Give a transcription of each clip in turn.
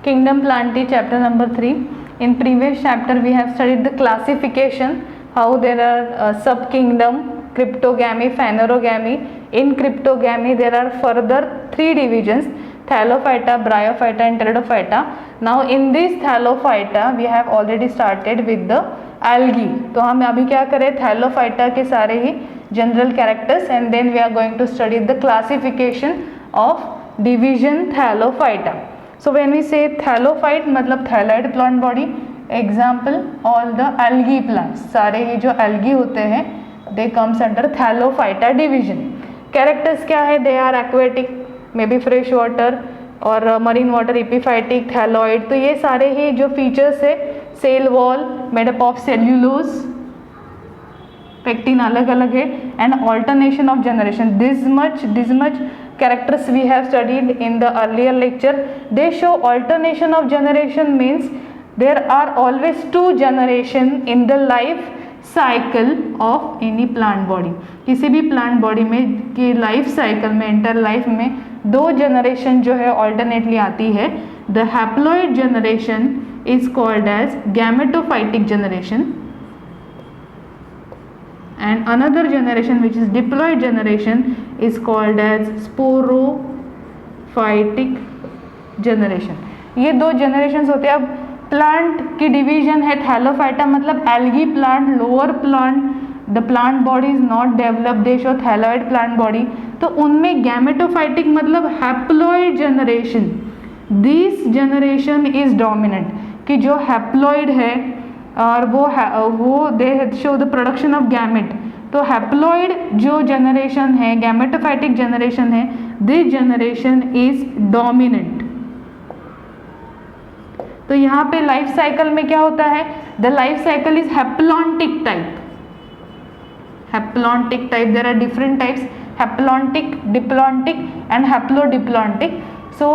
Kingdom Plantae, chapter number 3. In previous chapter we have studied the classification, how there are sub-kingdom, cryptogamy, phanerogamy. In cryptogamy there are further 3 divisions: Thallophyta, Bryophyta and Pteridophyta. Now in this Thallophyta we have already started with the algae. तो हम अभी क्या करें, Thallophyta के सारे ही general characters and then we are going to study the classification of division Thallophyta. So when we say thallophyte मतलब thalloid plant body. Example, all the algae plants, सारे ही जो algae होते हैं they comes under Thallophyta division. Characters क्या है? They are aquatic, maybe fresh water और marine water, epiphytic, thalloid. तो ये सारे ही जो features है, cell wall made up of cellulose, pectin अलग अलग है, and alternation of generation. This much characters we have studied in the earlier lecture. They show alternation of generation means there are always 2 generation in the life cycle of any plant body. किसी भी plant body में की life cycle में, inter life में 2 generation जो है alternately आती है. The haploid generation is called as gametophytic generation and another generation which is diploid generation is called as sporophytic generation. ये 2 generations होते हैं. अब प्लांट की डिवीजन है थैलोफाइटा मतलब algae plant, lower plant, the plant body is not developed, they show thalloid plant body. तो उनमें gametophytic मतलब haploid generation, this generation is dominant, कि जो हैप्लॉइड है और वो दे show the production of gamete. तो हैप्लॉइड जो जनरेशन है, गैमेटोफाइटिक जनरेशन है, दिस जनरेशन इज डोमिनेंट. तो यहाँ पे लाइफ साइकिल में क्या होता है? The life cycle is haplontic type. Haplontic type, there are different types, haplontic, diplontic and haplodiplontic. So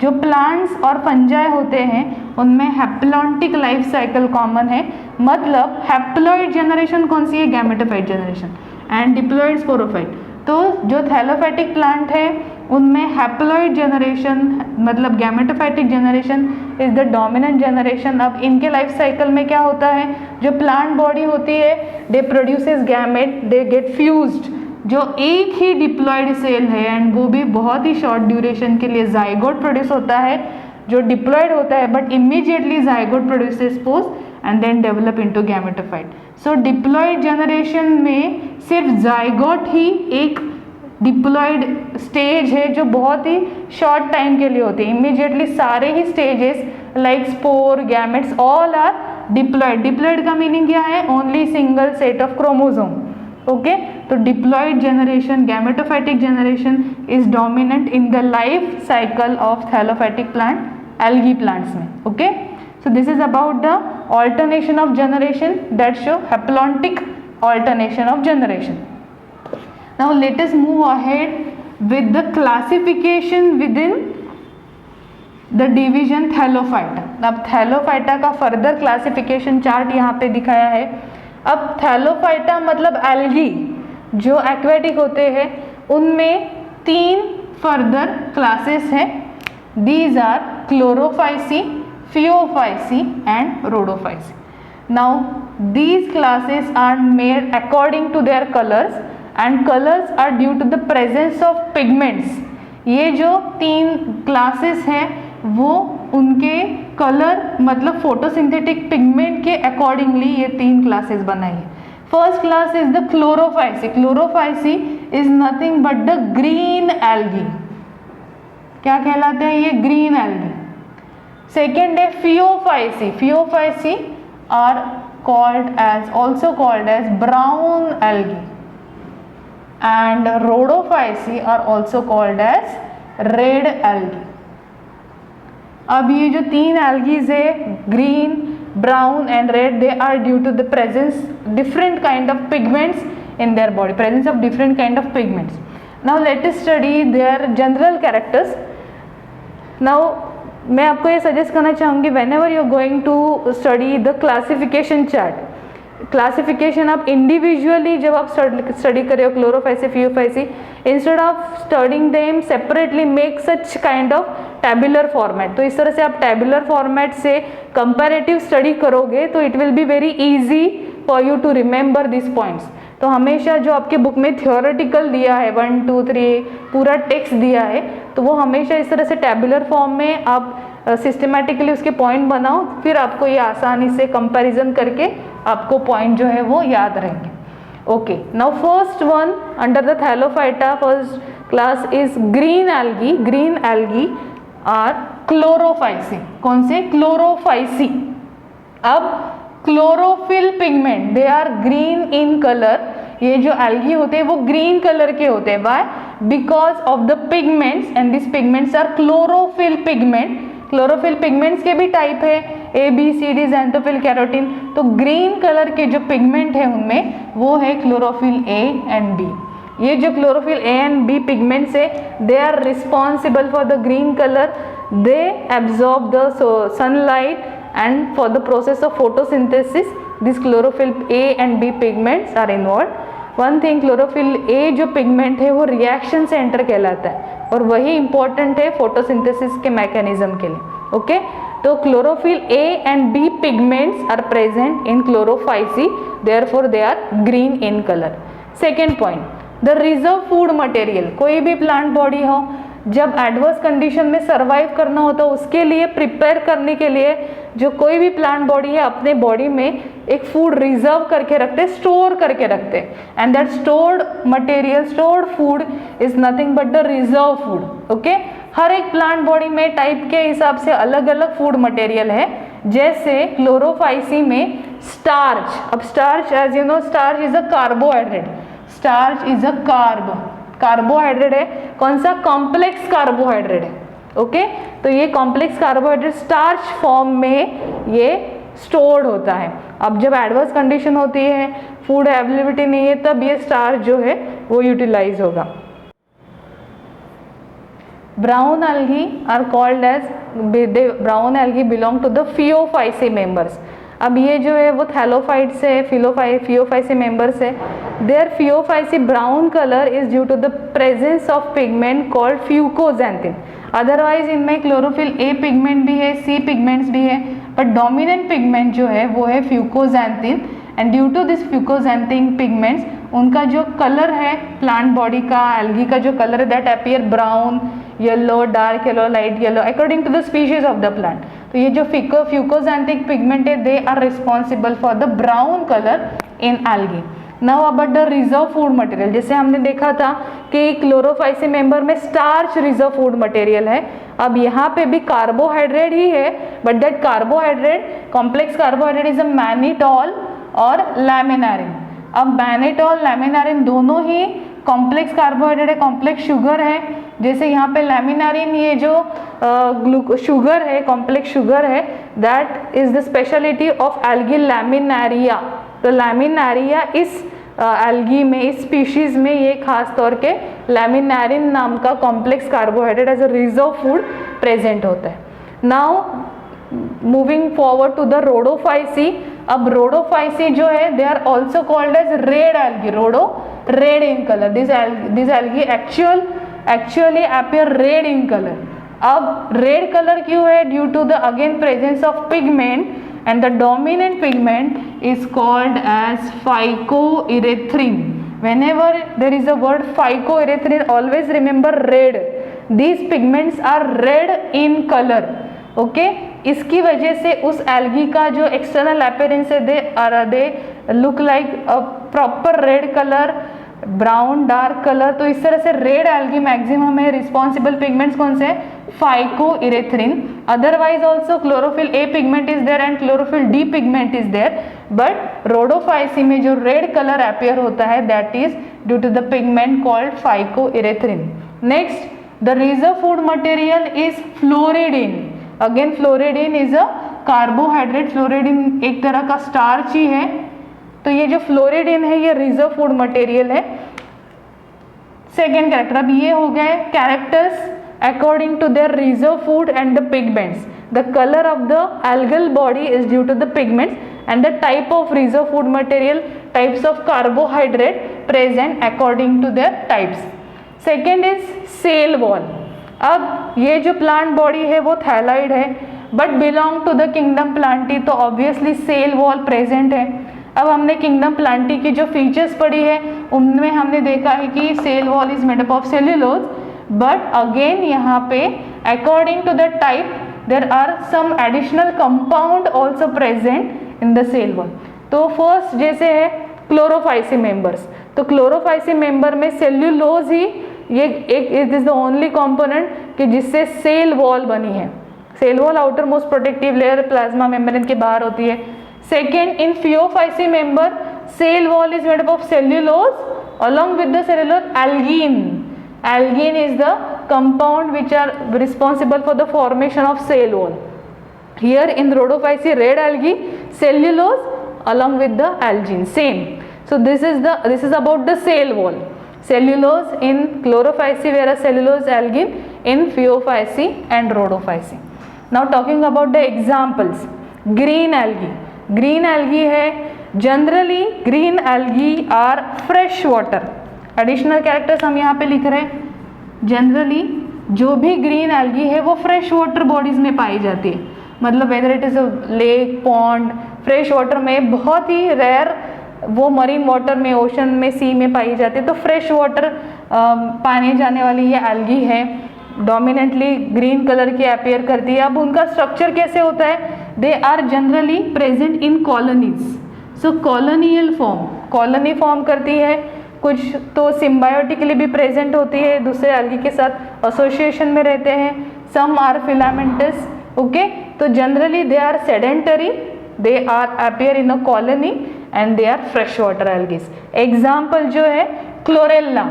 जो प्लांट्स और फंजाई होते हैं उनमें हैप्लॉन्टिक लाइफ साइकिल कॉमन है. मतलब हैप्लॉइड जनरेशन कौन सी है? Gametophyte generation and diploid sporophyte. तो जो थैलोफाइटिक प्लांट है उनमें हैप्लॉइड जनरेशन मतलब gametophytic generation is the dominant generation. अब इनके लाइफ साइकिल में क्या होता है? जो प्लांट बॉडी होती है दे produces gamete, they get fused. जो एक ही डिप्लॉइड सेल है एंड वो भी बहुत ही शॉर्ट ड्यूरेशन के लिए जाइगोट प्रोड्यूस होता है जो डिप्लॉइड होता है, but immediately zygote produces spores and then develop into gametophyte. So diploid generation में सिर्फ जाइगोट ही एक डिप्लॉइड स्टेज है जो बहुत ही शॉर्ट टाइम के लिए होती है. इमीडिएटली सारे ही stages like spore, gametes all are diploid. Diploid का मीनिंग क्या है? Only single set of chromosome. Okay, तो diploid generation, gametophytic generation is dominant in the life cycle of thallophytic plant, algae plants में. Okay, so this is about the alternation of generation that show haplontic alternation of generation. Now let us move ahead with the classification within the division Thallophyta. अब Thallophyta का further classification chart यहाँ पे दिखाया है. अब Thallophyta मतलब algae जो aquatic होते हैं उनमें 3 further classes हैं. These are Chlorophyceae, Phaeophyceae and Rhodophyceae. Now these classes are made according to their colors and colors are due to the presence of pigments. ये जो 3 classes हैं वो उनके कलर मतलब फोटोसिंथेटिक पिगमेंट के अकॉर्डिंगली ये 3 classes बनाई है. First class is the Chlorophyceae. Chlorophyceae is nothing but the green algae. क्या कहलाते हैं ये? Green algae. Second है Phaeophyceae. Phaeophyceae are also called as brown algae and Rhodophyceae are also called as red algae. अब ये जो 3 algae है, green, brown and red, they are due to the presence different kind of pigments in their body, presence of different kind of pigments. Now let us study their general characters. Now मैं आपको ये suggest करना चाहूँगी whenever you are going to study the classification chart. Classification आप individually जब आप study कर रहे हो Chlorophyceae, Phaeophyceae, instead of studying them separately make such kind of tabular format. तो इस तरह से आप टैबुलर फॉर्मेट से कंपैरेटिव स्टडी करोगे तो it will be very easy for you to remember this points. तो हमेशा जो आपके बुक में थियोरेटिकल दिया है 1 2 3 पूरा टेक्स्ट दिया है, तो वो हमेशा इस तरह से टैबुलर फॉर्म में आप सिस्टमेटिकली उसके पॉइंट बनाओ, फिर आपको ये आसानी से कंपैरिजन करके आपको पॉइंट जो है वो याद रहेंगे। Okay, now first one under the thallophyta first class is green algae. Green algae are chlorophyceae. कौन से? क्लोरोफाइसी। अब chlorophyll pigment they are green in colour. ये जो एल्गी होते हैं वो ग्रीन कलर के होते हैं। Why? Because of the pigments and this pigments are chlorophyll pigment. Chlorophyll pigments के भी टाइप है A B C D, xanthophyll, carotene. तो ग्रीन कलर के जो पिगमेंट है उनमें वो है क्लोरोफिल ए एंड बी। ये जो chlorophyll A and B pigments है they are responsible for the green colour. They absorb the sunlight and for the process of photosynthesis this chlorophyll A and B pigments are involved. One thing, chlorophyll A जो pigment है वो reaction center कहलाता है और वही important है photosynthesis के mechanism के लिए। ओके, तो chlorophyll A and B pigments are present in chlorophycy, therefore they are green in color. Second point, the reserve food material। कोई भी plant body हो, जब एडवर्स कंडीशन में सर्वाइव करना होता है उसके लिए प्रिपेयर करने के लिए जो कोई भी प्लांट बॉडी है अपने बॉडी में एक फूड रिजर्व करके रखते हैं, स्टोर करके रखते हैं। And that stored material, stored food is nothing but the reserve food. Okay, हर एक प्लांट बॉडी में टाइप के हिसाब से अलग अलग फूड मटेरियल है। जैसे क्लोरोफाइसी में स्टार्च। अब starch as you know starch is a carbohydrate. Starch is a carbohydrate है। कौन सा? कॉम्प्लेक्स कार्बोहाइड्रेट है। ओके, तो ये कॉम्प्लेक्स कार्बोहाइड्रेट स्टार्च फॉर्म में ये स्टोर्ड होता है। अब जब एडवर्स कंडीशन होती है, फूड अवेलेबिलिटी नहीं है, तब ये स्टार्च जो है वो यूटिलाइज होगा। Brown algae are called as, brown algae belong to the phaeophyceae members. अब ये जो है वो थैलोफाइट से फियोफाइसी मेंबर्स है। There phaeophyceae brown colour is due to the presence of pigment called fucoxanthin. Otherwise इनमें क्लोरोफिल ए पिगमेंट भी है, सी पिगमेंट्स भी है, बट डोमिनेंट पिगमेंट जो है वो है fucoxanthin. And due to this fucoxanthin pigments उनका जो कलर है प्लांट बॉडी का, एल्गी का जो कलर है that appear brown, yellow, dark yellow, light yellow according to the species of the plant. तो ये जो फ्यूकोजैंथिक पिगमेंट है they are responsible for the brown colour in algae. Now about the reserve food material. जैसे हमने देखा था कि chlorophyceae member में स्टार्च रिजर्व फूड मटेरियल है। अब यहाँ पे भी कार्बोहाइड्रेट ही है, but that carbohydrate complex carbohydrate is a mannitol और लैमिनारिन। अब मैनिटॉल लैमिनारिन दोनों ही कॉम्प्लेक्स कार्बोहाइड्रेट है, कॉम्प्लेक्स शुगर है। जैसे यहाँ पे लैमिनारिन ये जो शुगर है, कॉम्प्लेक्स शुगर है, that is the speciality of algae laminaria. तो लैमिनारिया इस एल्गी में, इस स्पीशीज में ये खास तौर के लैमिनारिन नाम का complex carbohydrate as a reserve food present होता है। Now moving forward to the rhodophyceae. अब रोडोफाइसी जो है they are also called as red algae. Rhodo red in colour. This algae actually appear red in color. अब red colour क्यों है? Due to the again presence of pigment and the dominant pigment is called as phycoerythrin. Whenever there is a word phycoerythrin, always remember red. These pigments are red in color. Okay, इसकी वजह से उस algae का जो external appearance है they look like a proper red colour, brown dark colour. तो इस तरह से रेड एल्गी मैक्सिमम है। रिस्पॉन्सिबल पिगमेंट्स कौन से? phycoerythrin. Otherwise also chlorophyll A pigment is there and chlorophyll D pigment is there, but Rhodophyceae में जो red colour appear होता है that is due to the pigment called phycoerythrin. Next, the reserve food material is floridean. Again floridean is a carbohydrate. फ्लोरिडिन एक तरह का starch ही है। तो ये जो फ्लोरिडिन है ये रिजर्व फूड मटेरियल है। Second character. अब ये हो गए characters according to their reserve food and the pigments. The colour of the algal body is due to the pigments and the type of reserve food material, types of carbohydrate present according to their types. Second is cell wall. अब ये जो plant body है वो thalloid है but belong to the kingdom plantae, तो obviously cell wall present है। अब हमने किंगडम प्लांटी की जो फीचर्स पढ़ी है उनमें हमने देखा है कि cell wall is made up of cellulose, but again यहाँ पे according to the type there are some additional compound also present in the cell wall. तो फर्स्ट जैसे है क्लोरोफाइसी मेंबर्स, तो क्लोरोफाइसी मेंबर में सेल्यूलोज ही ये एक it is the only component कि जिससे सेल वॉल बनी है। Cell wall outermost protective layer plasma membrane के बाहर होती है। Second, in Phaeophyceae member cell wall is made up of cellulose along with the cellulose algine. Algine is the compound which are responsible for the formation of cell wall. Here in Rhodophyceae red algae cellulose along with the algine same. So this is about the cell wall. Cellulose in Chlorophyceae whereas cellulose algine in Phaeophyceae and Rhodophyceae. Now talking about the examples. Green algae. Green algae है generally green algae are fresh water. Additional characters हम यहाँ पे लिख रहे हैं. Generally जो भी green algae है वो फ्रेश वाटर बॉडीज में पाई जाती है. मतलब whether it is a lake, pond, fresh water में बहुत ही रेयर वो मरीन वाटर में, ओशन में, सी में पाई जाती है. तो फ्रेश वाटर पाने जाने वाली ये algae है. डोमिनेंटली ग्रीन कलर की अपीयर करती है. अब उनका स्ट्रक्चर कैसे होता है? They are generally present in colonies. So colonial form, colony form करती है. कुछ तो सिम्बायोटिकली भी प्रेजेंट होती है, दूसरे algae के साथ एसोसिएशन में रहते हैं. Some are filamentous. ओके, तो generally they are sedentary, they are appear in a colony and they are fresh water algae. Example जो है क्लोरेला.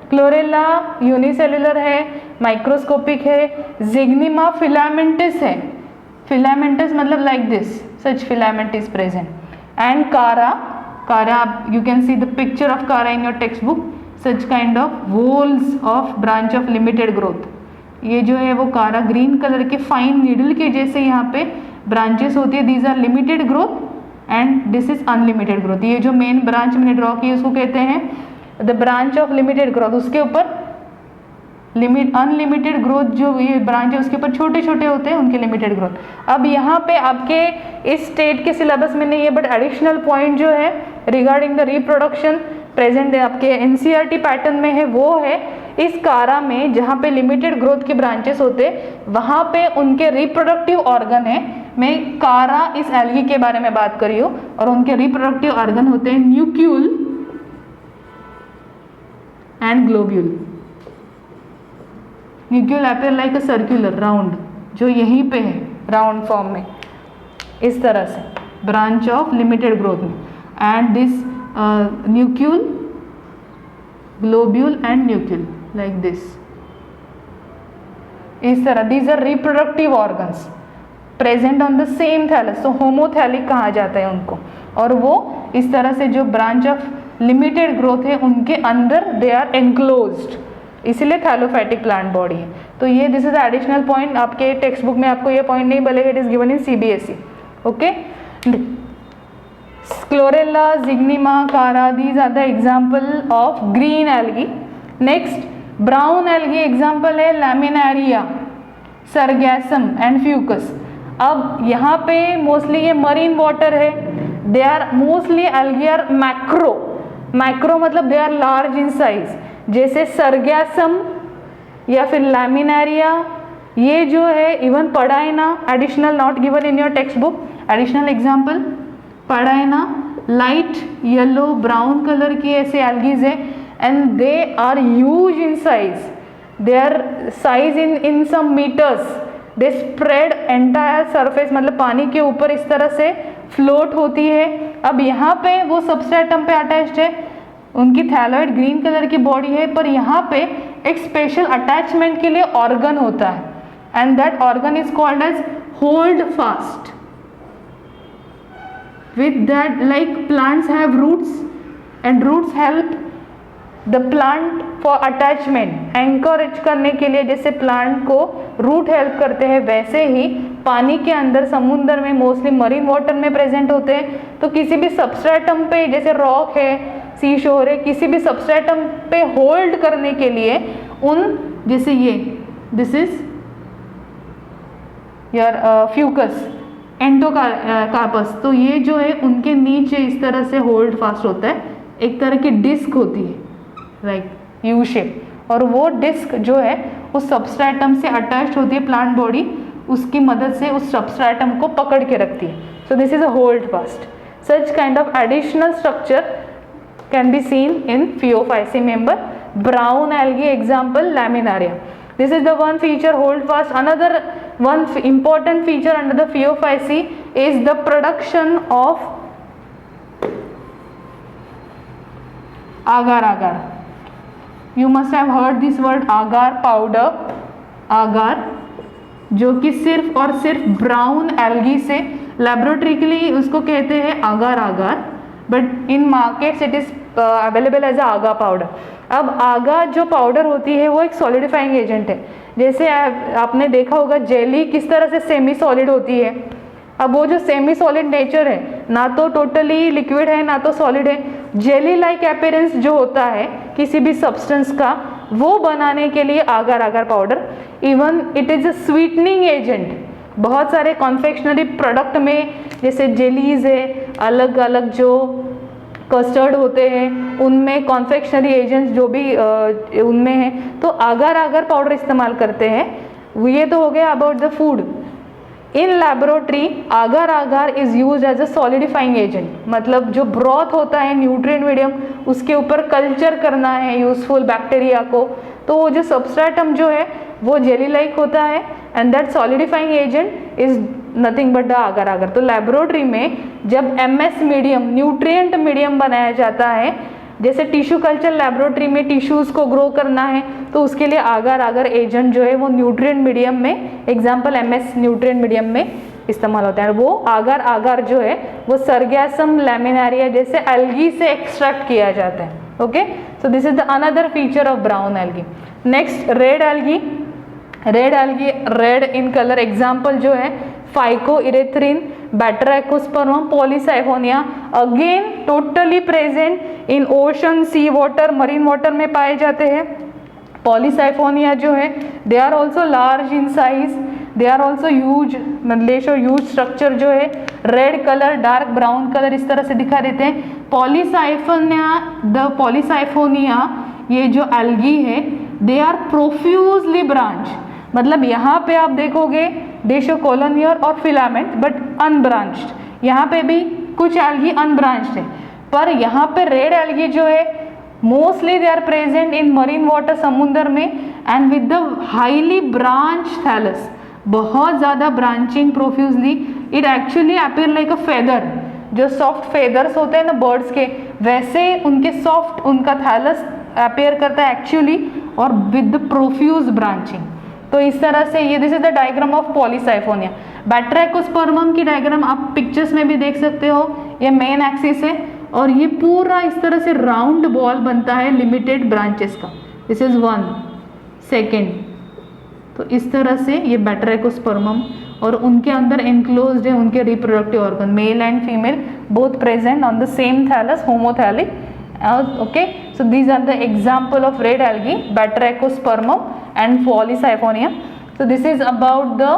क्लोरेला यूनिसेलुलर है, माइक्रोस्कोपिक है. जिग्निमा फिलामेंटिस है. फिलामेंटिस मतलब like this, such filament is present. And chara, chara you can see the picture of Kara in your textbook. Such kind of whorls of branch of limited growth. ये जो है वो chara green colour के fine needle के जैसे यहाँ पे branches होती है. These are limited growth and this is unlimited growth. ये जो मेन ब्रांच मैंने ड्रॉ की उसको कहते हैं the branch of limited growth. उसके ऊपर अनलिमिटेड ग्रोथ जो ये ब्रांच है उसके ऊपर छोटे छोटे होते हैं, उनके लिमिटेड ग्रोथ. अब यहाँ पे आपके इस स्टेट के सिलेबस में नहीं है, बट एडिशनल पॉइंट जो है रिगार्डिंग द रिप्रोडक्शन प्रेजेंट है आपके एनसीईआरटी पैटर्न में है, वो है इस कारा में जहाँ पे लिमिटेड ग्रोथ के ब्रांचेस होते वहाँ पे उनके रिप्रोडक्टिव ऑर्गन है. मैं कारा इस algae के बारे में बात कर रही हूँ और उनके रिप्रोडक्टिव ऑर्गन होते हैं nucule and globule. Nucule appear like a circular round, जो यहीं पे है राउंड फॉर्म में इस तरह से ब्रांच ऑफ लिमिटेड ग्रोथ में. And this nucule, globule and nucule like this, इस तरह. These are reproductive organs present on the same thallus. तो होमोथैलिक कहा जाता है उनको. और वो इस तरह से जो ब्रांच ऑफ लिमिटेड ग्रोथ है उनके अंदर दे आर एनक्लोज्ड, इसीलिए थैलोफाइटिक प्लांट बॉडी है. तो ये दिस इज एडिशनल पॉइंट. आपके टेक्स्ट बुक में आपको ये पॉइंट नहीं मिलेगा, it is given in CBSE. Okay, Chlorella, Zygnema, Chara, these are the example of green algae. Next brown algae example है लैमिनारिया, सरगैसम एंड फ्यूकस. अब यहाँ पे मोस्टली ये मरीन वाटर है. They are mostly algae are macro. Macro मतलब they are large in size, जैसे Sargassum या फिर लैमिनारिया. ये जो है इवन पढ़ाएना, additional not given in your text book. Additional example पढ़ाएना, लाइट येलो ब्राउन कलर की ऐसे algae है and they are huge in size. They are size in some metres. They spread entire surface, मतलब पानी के ऊपर इस तरह से फ्लोट होती है. अब यहाँ पे वो सबस्ट्रेटम पे अटैच्ड है, उनकी थैलॉइड ग्रीन कलर की बॉडी है, पर यहाँ पे एक स्पेशल अटैचमेंट के लिए ऑर्गन होता है and that organ is called as holdfast. With that like plants have roots and roots help the plant for attachment, anchorage करने के लिए जैसे प्लांट को रूट हेल्प करते हैं, वैसे ही पानी के अंदर समुद्र में मोस्टली मरीन वाटर में प्रेजेंट होते हैं. तो किसी भी सबस्ट्रेटम पे जैसे रॉक है, सी शोर है, किसी भी सबस्ट्रेटम पे होल्ड करने के लिए उन जैसे ये दिस इज योर फ्यूकस एंडोकार्पस। तो ये जो है उनके नीचे इस तरह से होल्ड फास्ट होता है, एक तरह की डिस्क होती है लाइक यू शेप, और वो डिस्क जो है उस सबस्ट्रेटम से अटैच्ड होती है प्लांट बॉडी, उसकी मदद से उस सबस्ट्रेटम को पकड़ के रखती है। सो this is a hold fast. Such kind of additional structure can be seen in Phaeophyce member. Brown algae example Laminaria. This is the one feature hold fast. Another one important feature under the Phaeophyce is the production of agar-agar. You must have heard this word agar powder. agar जो कि सिर्फ और सिर्फ brown algae से लैबोरेटरिकली उसको कहते हैं agar agar, but in markets it is available as agar powder. अब आगा जो पाउडर होती है वो एक सॉलिडिफाइंग एजेंट है। जैसे आपने देखा होगा जेली किस तरह से सेमी सॉलिड होती है। अब वो जो सेमी सॉलिड नेचर है, ना तो टोटली लिक्विड है ना तो सॉलिड है, जेली लाइक अपीयरेंस जो होता है किसी भी सब्सटेंस का, वो बनाने के लिए Agar Agar powder, even it is a sweetening agent. बहुत सारे कॉन्फेक्शनरी प्रोडक्ट में जैसे जेलीज है, अलग अलग जो कस्टर्ड होते हैं उनमें कॉन्फेक्शनरी एजेंट्स जो भी उनमें हैं, तो आगर आगर पाउडर इस्तेमाल करते हैं। ये तो हो गया about the food. In laboratory agar agar is use as a solidifying agent, मतलब जो ब्रॉथ होता है न्यूट्रिएंट मीडियम उसके ऊपर कल्चर करना है यूजफुल बैक्टीरिया को, तो वो जो सबस्ट्रेटम जो है वो जेली लाइक होता है and that solidifying agent is nothing but the Agar Agar. तो लैबोरेटरी में जब एमएस मीडियम न्यूट्रिएंट मीडियम बनाया जाता है, जैसे टिश्यू कल्चर लैबोरेटरी में टिश्यूज को ग्रो करना है तो उसके लिए आगर आगर एजेंट जो है वो न्यूट्रिएंट मीडियम में, एग्जांपल एमएस न्यूट्रिएंट मीडियम में इस्तेमाल होता है। वो आगर आगर जो है वो सर्गैसम लैमिनारिया जैसे एल्गी से एक्सट्रैक्ट किया जाता है। Okay, so this is the another feature of brown algae. Next red algae. Red algae red in colour, example जो है phycoerythrin, Batrachospermum, Polysiphonia, again totally present in ocean, sea water, marine water में पाए जाते हैं। Polysiphonia जो है they are also large in size, they are also huge, मतलब huge structure जो है, red colour dark brown colour इस तरह से दिखा देते हैं। पॉलीसाइफोनिया ये जो एल्गी है दे आर प्रोफ्यूजली ब्रांच, मतलब यहाँ पे आप देखोगे दे शो कॉलोनियर और फिलामेंट बट अनब्रांच्ड। यहाँ पे भी कुछ एल्गी अनब्रांच्ड है, पर यहाँ पे रेड एल्गी जो है mostly they are present in marine water, समुद्र में, and with the highly branch thallus, बहुत ज़्यादा branching profusely. It actually appear like a feather, जो सॉफ्ट फेदर्स होते हैं ना बर्ड्स के, वैसे उनके सॉफ्ट उनका थैलस अपीयर करता है एक्चुअली, और विद द प्रोफ्यूज ब्रांचिंग। तो इस तरह से ये this is the diagram of Polysiphonia. Batrachospermum की डायग्राम आप पिक्चर्स में भी देख सकते हो, ये मेन एक्सिस है और ये पूरा इस तरह से राउंड बॉल बनता है लिमिटेड ब्रांचेस का। This is 1 second. तो इस तरह से ये बैटरैकोस्पर्मम, और उनके अंदर एनक्लोज्ड है उनके reproductive organ, male and female both present on the same thallus, homothallic. Okay, so these are the example of red algae, Batrachospermum and Polysiphonium. So this is about the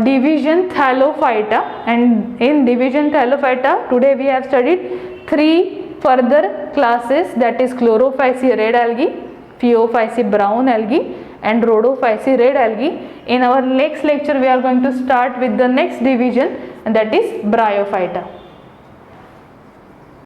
division Thallophyta, and in division Thallophyta today we have studied 3 further classes, that is Chlorophyce red algae, Phaeophyce brown algae and Rhodophyce red algae. In our next lecture we are going to start with the next division, and that is Bryophyta.